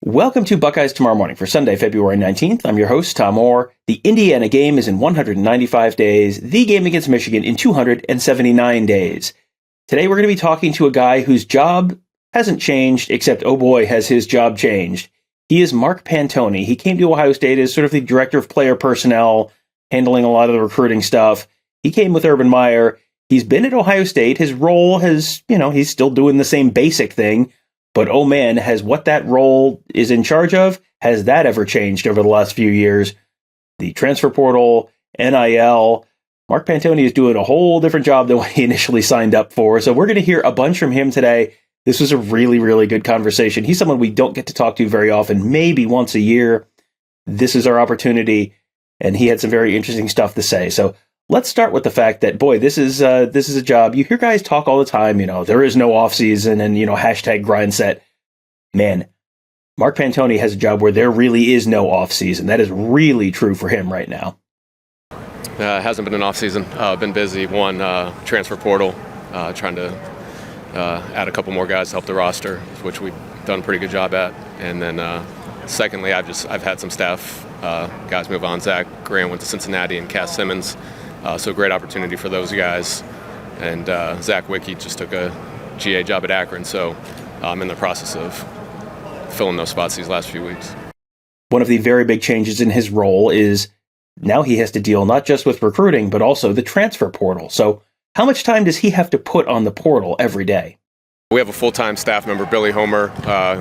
Welcome to Buckeyes Tomorrow Morning for Sunday, February 19th. I'm your host, Tom Orr. The Indiana game is in 195 days, the game against Michigan in 279 days. Today we're going to be talking to a guy whose job hasn't changed, except, oh boy, has his job changed. He is Mark Pantoni. He came to Ohio State as sort of the director of player personnel, handling a lot of the recruiting stuff. He came with Urban Meyer. He's been at Ohio State. His role has, he's still doing the same basic thing. But oh man, has what that role is in charge of, has that ever changed over the last few years? The transfer portal, NIL, Mark Pantoni is doing a whole different job than what he initially signed up for. So we're going to hear a bunch from him today. This was a really, really good conversation. He's someone we don't get to talk to very often, maybe once a year. This is our opportunity, and he had some very interesting stuff to say. So let's start with the fact that, boy, this is a job. You hear guys talk all the time, there is no offseason and, hashtag grind set. Man, Mark Pantoni has a job where there really is no offseason. That is really true for him right now. It hasn't been an offseason. Been busy. One, transfer portal, trying to add a couple more guys to help the roster, which we've done a pretty good job at. And then secondly, I've had some staff guys move on. Zach Graham went to Cincinnati and Cass Simmons. So great opportunity for those guys. And Zach Wicke just took a GA job at Akron. So I'm in the process of filling those spots these last few weeks. One of the very big changes in his role is now he has to deal not just with recruiting, but also the transfer portal. So how much time does he have to put on the portal every day? We have a full-time staff member, Billy Homer,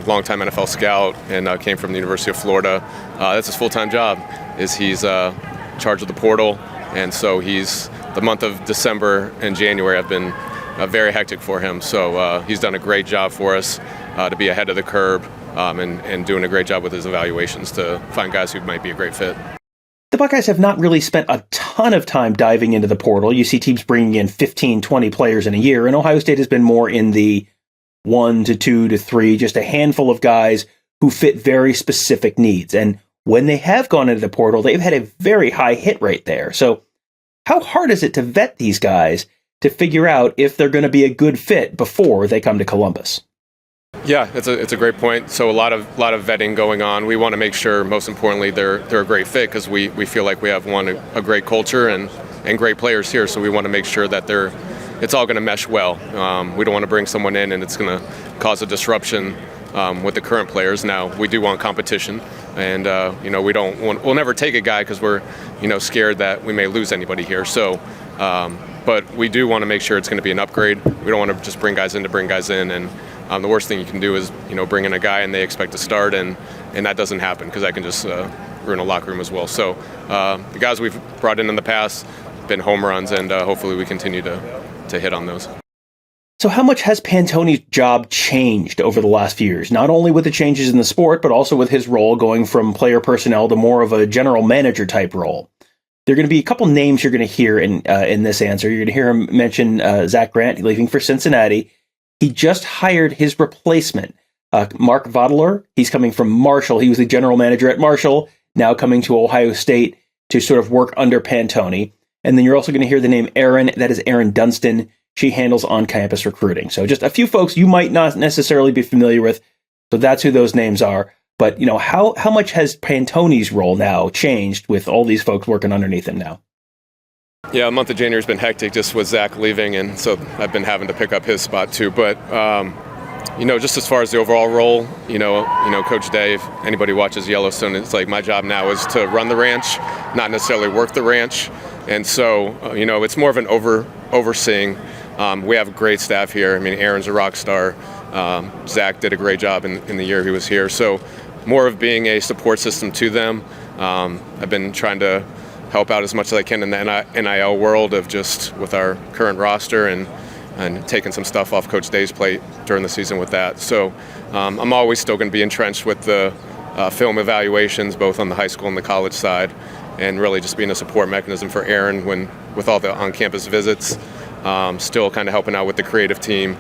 longtime NFL scout, and came from the University of Florida. That's his full-time job, is he's in charge of the portal. And so the month of December and January have been very hectic for him. So he's done a great job for us to be ahead of the curve and doing a great job with his evaluations to find guys who might be a great fit. The Buckeyes have not really spent a ton of time diving into the portal. You see teams bringing in 15, 20 players in a year, and Ohio State has been more in the 1 to 2 to 3, just a handful of guys who fit very specific needs. And when they have gone into the portal, they've had a very high hit rate there. So how hard is it to vet these guys to figure out if they're going to be a good fit before they come to Columbus? Yeah, it's a great point. So a lot of vetting going on. We want to make sure, most importantly, they're a great fit because we feel like we have a great culture and great players here. So we want to make sure that it's all going to mesh well. We don't want to bring someone in and it's going to cause a disruption with the current players. Now we do want competition, and we'll never take a guy because we're scared that we may lose anybody here. So, but we do want to make sure it's going to be an upgrade. We don't want to just bring guys in to bring guys in, and the worst thing you can do is bring in a guy and they expect to start, and that doesn't happen because that can just ruin a locker room as well. So the guys we've brought in the past have been home runs, and hopefully we continue to hit on those. So how much has Pantoni's job changed over the last few years, not only with the changes in the sport, but also with his role going from player personnel to more of a general manager type role? There are going to be a couple names you're going to hear in this answer. You're going to hear him mention Zach Grant leaving for Cincinnati. He just hired his replacement, Mark Vodler. He's coming from Marshall. He was the general manager at Marshall, now coming to Ohio State to sort of work under Pantoni. And then you're also going to hear the name Erin. That is Erin Dunston. She handles on-campus recruiting. So just a few folks you might not necessarily be familiar with. So that's who those names are. But, how much has Pantoni's role now changed with all these folks working underneath him now? Yeah, the month of January has been hectic just with Zach leaving, and so I've been having to pick up his spot too. But, just as far as the overall role, Coach Dave, anybody watches Yellowstone, it's like my job now is to run the ranch, not necessarily work the ranch. And so, it's more of an overseeing. We have a great staff here. I mean, Aaron's a rock star. Zach did a great job in the year he was here. So more of being a support system to them. I've been trying to help out as much as I can in the NIL world of just with our current roster and taking some stuff off Coach Dave's plate during the season with that. So I'm always still going to be entrenched with the film evaluations, both on the high school and the college side, and really just being a support mechanism for Aaron with all the on-campus visits. Still kind of helping out with the creative team,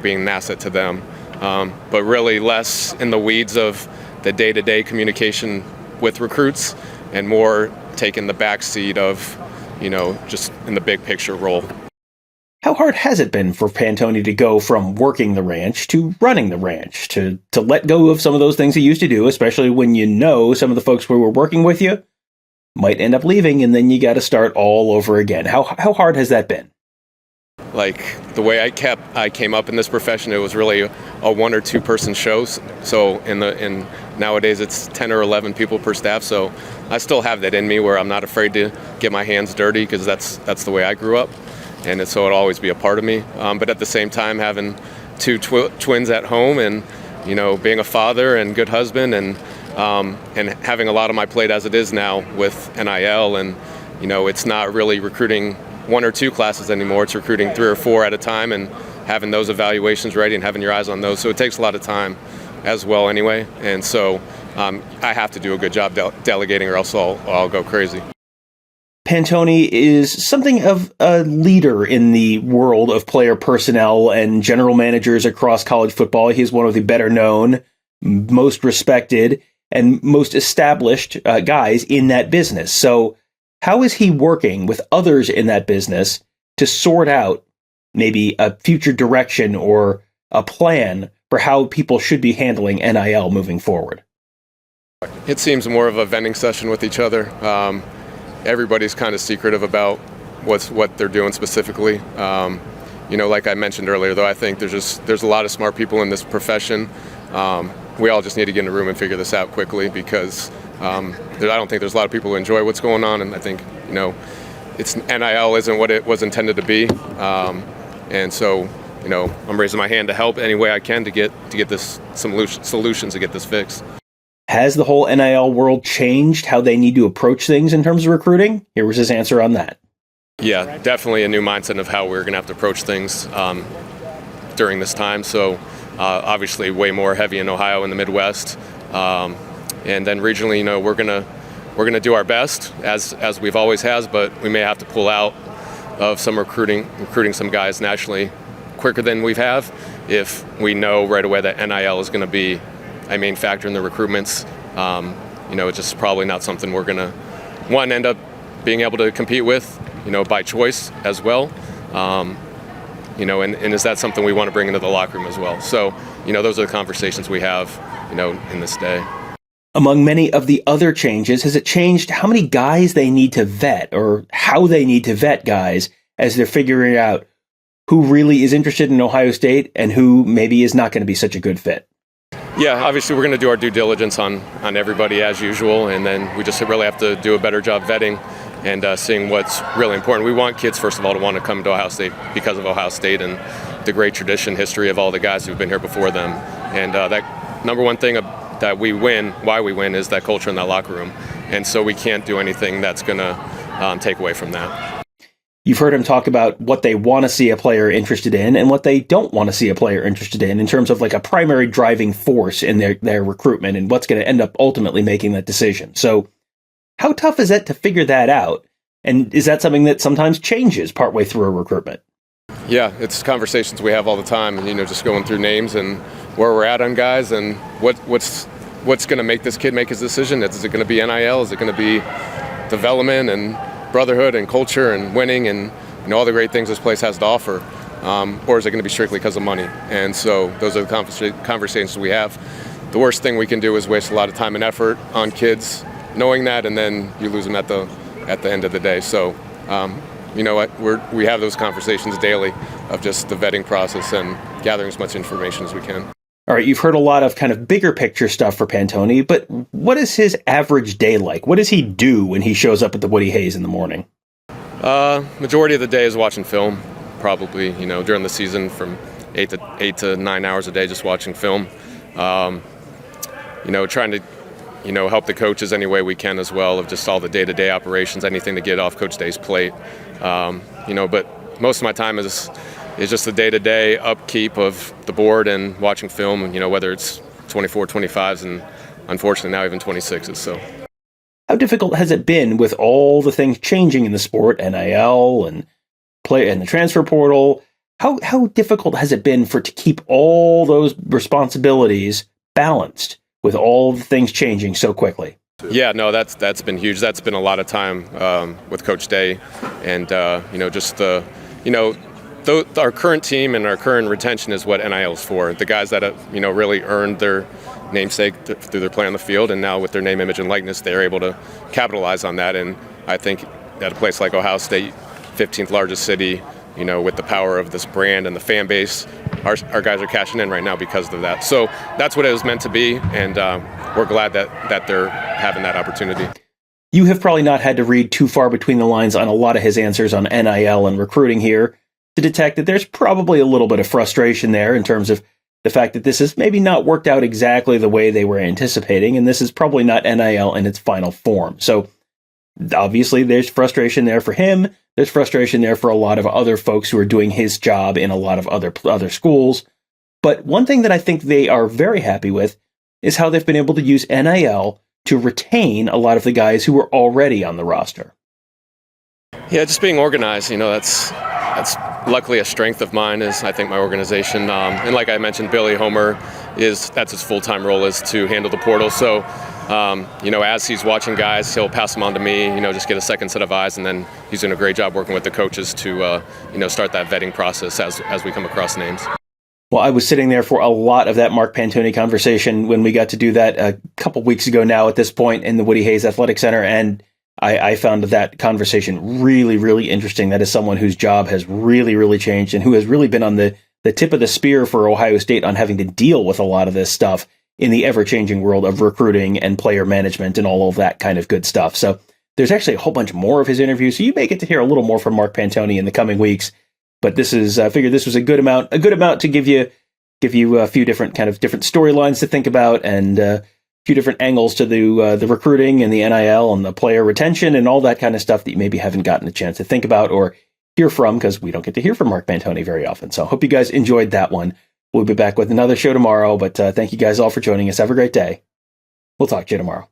being an asset to them. But really less in the weeds of the day-to-day communication with recruits and more taking the back seat of, just in the big picture role. How hard has it been for Pantoni to go from working the ranch to running the ranch, to let go of some of those things he used to do, especially when you know some of the folks who were working with you might end up leaving, and then you got to start all over again? How hard has that been? Like the way I came up in this profession, it was really a 1 or 2 person show. So in nowadays it's 10 or 11 people per staff. So I still have that in me where I'm not afraid to get my hands dirty, because that's the way I grew up, and so it'll always be a part of me. But at the same time, having 2 twins at home, and being a father and good husband, and having a lot on my plate as it is now with NIL, and it's not really recruiting 1 or 2 classes anymore. It's recruiting 3 or 4 at a time, and having those evaluations ready and having your eyes on those. So it takes a lot of time as well anyway. And so I have to do a good job delegating, or else I'll go crazy. Pantoni is something of a leader in the world of player personnel and general managers across college football. He's one of the better known, most respected, and most established guys in that business. So how is he working with others in that business to sort out maybe a future direction or a plan for how people should be handling NIL moving forward? It seems more of a venting session with each other. Everybody's kind of secretive about what they're doing specifically. Like I mentioned earlier, though, I think there's a lot of smart people in this profession. We all just need to get in a room and figure this out quickly, because I don't think there's a lot of people who enjoy what's going on, and I think it's NIL isn't what it was intended to be, and so I'm raising my hand to help any way I can to get this some solutions to get this fixed. Has the whole NIL world changed how they need to approach things in terms of recruiting? Here was his answer on that. Yeah, definitely a new mindset of how we're going to have to approach things during this time. So obviously way more heavy in Ohio and the Midwest. And then regionally, we're gonna do our best as we've always has, but we may have to pull out of some recruiting some guys nationally quicker than we have, if we know right away that NIL is going to be a main factor in the recruitments. It's just probably not something we're gonna end up being able to compete with, by choice as well. And is that something we want to bring into the locker room as well? So, those are the conversations we have, in this day. Among many of the other changes, has it changed how many guys they need to vet, or how they need to vet guys as they're figuring out who really is interested in Ohio State and who maybe is not going to be such a good fit? Yeah, obviously we're going to do our due diligence on everybody as usual, and then we just really have to do a better job vetting and seeing what's really important. We want kids, first of all, to want to come to Ohio State because of Ohio State and the great tradition, history of all the guys who've been here before them. And that number one thing that why we win, is that culture in that locker room. And so we can't do anything that's going to take away from that. You've heard him talk about what they want to see a player interested in and what they don't want to see a player interested in terms of like a primary driving force in their recruitment and what's going to end up ultimately making that decision. So how tough is that to figure that out? And is that something that sometimes changes partway through a recruitment? Yeah, it's conversations we have all the time, and just going through names and where we're at on guys and what's going to make this kid make his decision. Is it going to be NIL? Is it going to be development and brotherhood and culture and winning and all the great things this place has to offer, or is it going to be strictly because of money? And so those are the conversations we have. The worst thing we can do is waste a lot of time and effort on kids knowing that, and then you lose them at the end of the day. So we have those conversations daily of just the vetting process and gathering as much information as we can. All right, you've heard a lot of kind of bigger picture stuff for Pantoni, but what is his average day like? What does he do when he shows up at the Woody Hayes in the morning? Majority of the day is watching film, probably, during the season from 8 to 9 hours a day just watching film. Trying to, help the coaches any way we can as well, of just all the day-to-day operations, anything to get off Coach Day's plate. But most of my time is just the day-to-day upkeep of the board and watching film, and whether it's 24, 25s, and unfortunately now even 26s. So, how difficult has it been with all the things changing in the sport, NIL and play and the transfer portal? How difficult has it been to keep all those responsibilities balanced with all the things changing so quickly? Yeah, no, that's been huge. That's been a lot of time with Coach Day, and just the our current team and our current retention is what NIL is for. The guys that have, really earned their namesake through their play on the field, and now with their name, image, and likeness, they're able to capitalize on that. And I think at a place like Ohio State, 15th largest city, with the power of this brand and the fan base, our guys are cashing in right now because of that. So that's what it was meant to be, and we're glad that they're having that opportunity. You have probably not had to read too far between the lines on a lot of his answers on NIL and recruiting here to detect that there's probably a little bit of frustration there in terms of the fact that this has maybe not worked out exactly the way they were anticipating, and this is probably not NIL in its final form. So obviously there's frustration there for him. There's frustration there for a lot of other folks who are doing his job in a lot of other schools. But one thing that I think they are very happy with is how they've been able to use NIL to retain a lot of the guys who were already on the roster. Yeah, just being organized, that's luckily a strength of mine, is I think my organization. And like I mentioned, Billy Homer, that's his full-time role, is to handle the portal. So, as he's watching guys, he'll pass them on to me, just get a second set of eyes, and then he's doing a great job working with the coaches to, start that vetting process as we come across names. Well, I was sitting there for a lot of that Mark Pantoni conversation when we got to do that a couple weeks ago now at this point in the Woody Hayes Athletic Center, and I found that conversation really, really interesting. That is someone whose job has really, really changed and who has really been on the tip of the spear for Ohio State on having to deal with a lot of this stuff in the ever-changing world of recruiting and player management and all of that kind of good stuff. So there's actually a whole bunch more of his interviews, so you may get to hear a little more from Mark Pantoni in the coming weeks. But this is, I figured this was a good amount to give you a few different storylines to think about, and a few different angles to the recruiting and the NIL and the player retention and all that kind of stuff that you maybe haven't gotten a chance to think about or hear from, because we don't get to hear from Mark Pantoni very often. So I hope you guys enjoyed that one. We'll be back with another show tomorrow, but thank you guys all for joining us. Have a great day. We'll talk to you tomorrow.